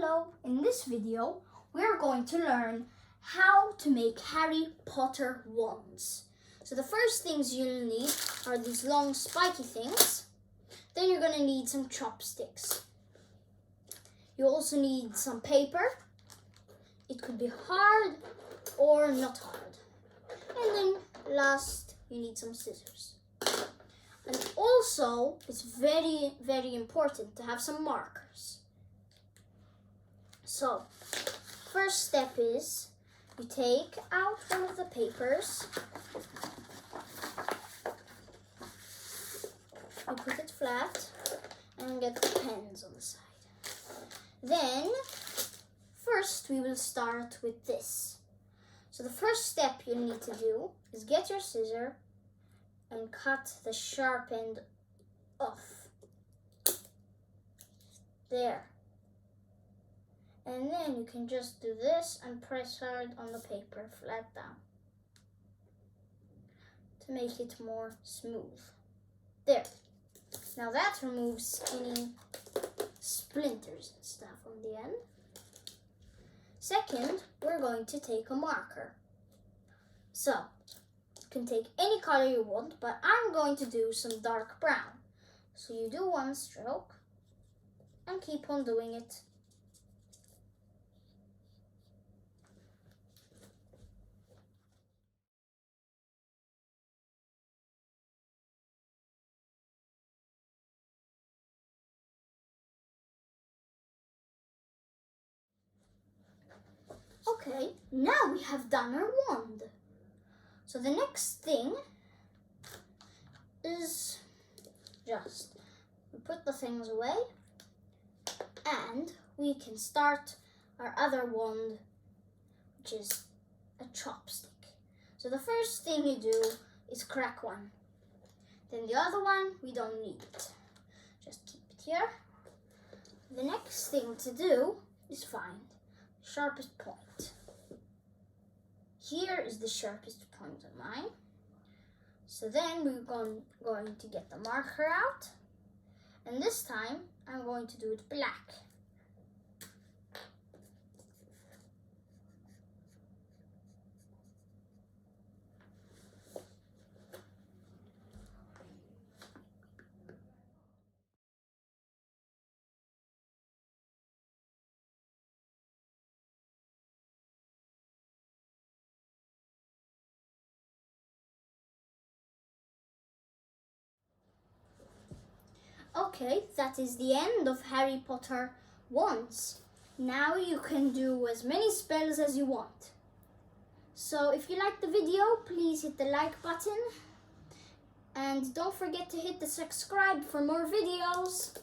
Hello! In this video, we're going to learn how to make Harry Potter wands. So the first things you'll need are these long spiky things. Then you're going to need some chopsticks. You also need some paper. It could be hard or not hard. And then last, you need some scissors. And also, it's very, very important to have some markers. So, first step is you take out one of the papers, you put it flat, and get the pens on the side. Then, first we will start with this. So the first step you need to do is get your scissor and cut the sharp end off. There. And then you can just do this and press hard on the paper, flat down, to make it more smooth. There. Now that removes any splinters and stuff on the end. Second, we're going to take a marker. So, you can take any color you want, but I'm going to do some dark brown. So you do one stroke and keep on doing it. Okay, now we have done our wand. So the next thing is just we put the things away and we can start our other wand, which is a chopstick. So the first thing you do is crack one. Then the other one, we don't need it. Just keep it here. The next thing to do is find the sharpest point. Here is the sharpest point on mine. So then we're going to get the marker out. And this time, I'm going to do it black. Okay, that is the end of Harry Potter wands. Now you can do as many spells as you want. So if you liked the video, please hit the like button. And don't forget to hit the subscribe for more videos.